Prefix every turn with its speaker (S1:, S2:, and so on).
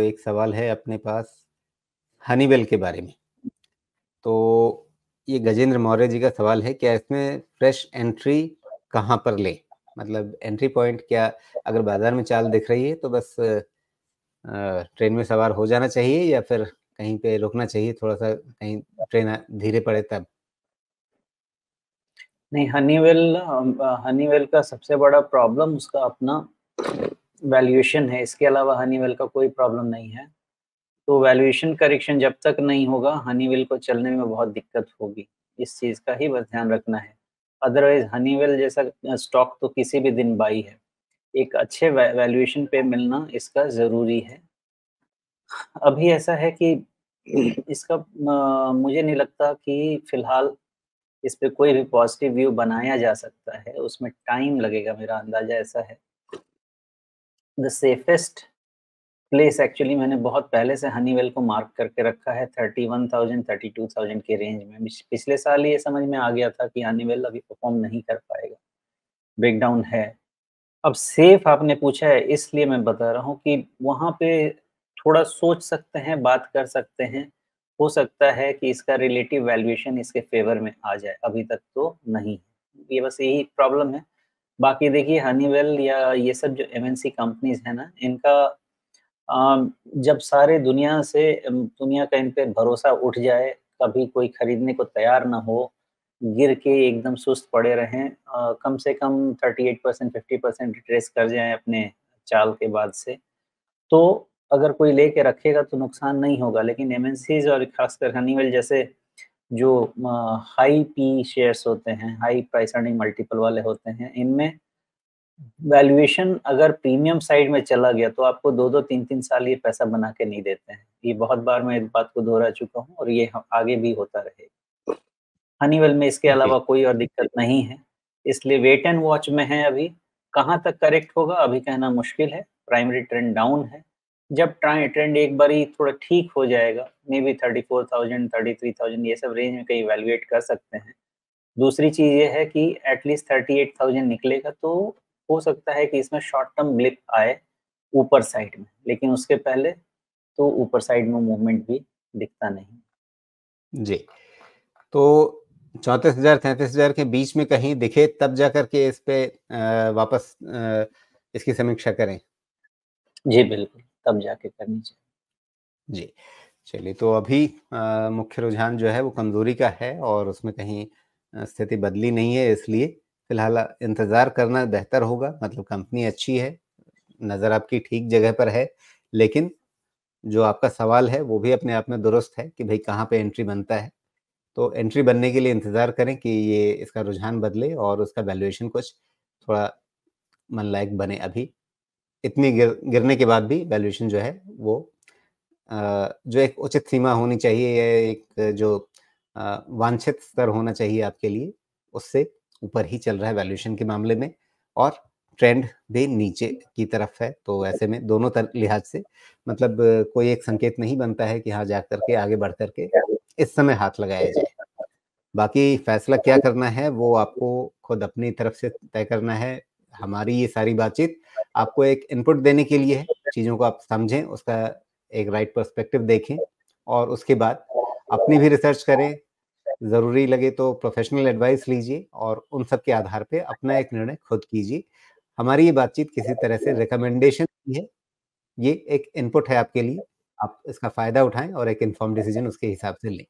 S1: एक सवाल है अपने पास हनीवेल के बारे में। तो ये गजेंद्र मौर्य जी का सवाल है, क्या इसमें फ्रेश एंट्री कहाँ पर लें? मतलब एंट्री पॉइंट क्या, अगर बाजार में चाल दिख रही है तो बस ट्रेन में सवार हो जाना चाहिए या फिर कहीं पे रुकना चाहिए, थोड़ा-सा कहीं ट्रेन धीरे पड़े तब?
S2: नहीं, हनीवेल का सबसे बड़ा प्रॉब्लम उसका अपना वैल्यूएशन है। इसके अलावा हनीवेल का कोई प्रॉब्लम नहीं है। तो वैल्यूएशन करेक्शन जब तक नहीं होगा, हनीवेल को चलने में बहुत दिक्कत होगी। इस चीज़ का ही बस ध्यान रखना है। अदरवाइज़ हनीवेल जैसा स्टॉक तो किसी भी दिन बाई है। एक अच्छे वैल्यूएशन पे मिलना इसका ज़रूरी है। अभी ऐसा है कि इसका मुझे नहीं लगता कि फ़िलहाल इस पे कोई भी पॉज़िटिव व्यू बनाया जा सकता है, उसमें टाइम लगेगा, मेरा अंदाज़ा ऐसा है। द सेफेस्ट प्लेस एक्चुअली मैंने बहुत पहले से हनीवेल को मार्क करके रखा है 31,000 32,000 के रेंज में। पिछले साल ये समझ में आ गया था कि हनीवेल अभी परफ़ॉर्म नहीं कर पाएगा, ब्रेकडाउन है। अब सेफ आपने पूछा है इसलिए मैं बता रहा हूँ कि वहाँ पे थोड़ा सोच सकते हैं, बात कर सकते हैं। हो सकता है कि इसका रिलेटिव वैल्यूएशन इसके फ़ेवर में आ जाए, अभी तक तो नहीं। ये बस यही प्रॉब्लम है। बाकी देखिए हनीवेल या ये सब जो एमएनसी कंपनीज़ हैं ना, इनका जब सारे दुनिया का इन पे भरोसा उठ जाए, कभी कोई खरीदने को तैयार ना हो, गिर के एकदम सुस्त पड़े रहें, कम से कम 38% 50% रिट्रेस कर जाएँ अपने चाल के बाद से, तो अगर कोई लेके रखेगा तो नुकसान नहीं होगा। लेकिन एमएनसीज़ और खासकर हनीवेल जैसे जो हाई पी शेयर्स होते हैं, हाई प्राइस अर्निंग मल्टीपल वाले होते हैं, इनमें वैल्यूएशन अगर प्रीमियम साइड में चला गया तो आपको 2-2 3-3 साल ये पैसा बना के नहीं देते हैं। ये बहुत बार मैं इस बात को दोहरा चुका हूँ और ये ह आगे भी होता रहेगा। हनीवेल में इसके
S1: जी।
S2: अलावा कोई और दिक्कत नहीं है, इसलिए वेट एंड वॉच में है अभी। कहाँ तक करेक्ट होगा अभी कहना मुश्किल है, प्राइमरी ट्रेंड डाउन है। जब ट्रेंड एक बारी थोड़ा ठीक हो जाएगा, मेबी 34,000 33,000 ये सब रेंज में कहीं इवैल्यूएट कर सकते हैं। दूसरी चीज़ ये है कि एटलीस्ट 38,000 निकलेगा तो हो सकता है कि इसमें शॉर्ट टर्म ब्लिप आए ऊपर साइड में, लेकिन उसके पहले तो ऊपर साइड में मूवमेंट भी दिखता नहीं।
S1: जी। तो 34,000 33,000 के बीच में कहीं दिखे तब जाकर के इस पे वापस इसकी समीक्षा करें।
S2: जी, बिल्कुल, तब जाके करनी चाहिए।
S1: जी। चलिए, तो अभी मुख्य रुझान जो है वो कमज़ोरी का है और उसमें कहीं स्थिति बदली नहीं है, इसलिए फ़िलहाल इंतज़ार करना बेहतर होगा। मतलब कंपनी अच्छी है, नज़र आपकी ठीक जगह पर है, लेकिन जो आपका सवाल है वो भी अपने आप में दुरुस्त है कि भई कहाँ पे एंट्री बनता है। तो एंट्री बनने के लिए इंतज़ार करें कि ये इसका रुझान बदले और उसका वैल्यूएशन कुछ थोड़ा मन लायक बने। अभी इतनी गिरने के बाद भी वैल्यूएशन जो है वो जो एक उचित सीमा होनी चाहिए या एक जो वांछित स्तर होना चाहिए आपके लिए, उससे ऊपर ही चल रहा है वैल्यूएशन के मामले में और ट्रेंड भी नीचे की तरफ है। तो ऐसे में दोनों लिहाज से मतलब कोई एक संकेत नहीं बनता है कि हाँ, जा कर के आगे बढ़ कर के इस समय हाथ लगाया जाए। बाकी फैसला क्या करना है वो आपको खुद अपनी तरफ से तय करना है। हमारी ये सारी बातचीत आपको एक इनपुट देने के लिए है, चीज़ों को आप समझें, उसका एक राइट पर्सपेक्टिव देखें और उसके बाद अपनी भी रिसर्च करें, ज़रूरी लगे तो प्रोफ़ेशनल एडवाइस लीजिए और उन सब के आधार पे अपना एक निर्णय खुद कीजिए। हमारी ये बातचीत किसी तरह से रिकमेंडेशन नहीं है, ये एक इनपुट है आपके लिए, आप इसका फ़ायदा उठाएँ और एक इन्फॉर्म्ड डिसीज़न उसके हिसाब से लें।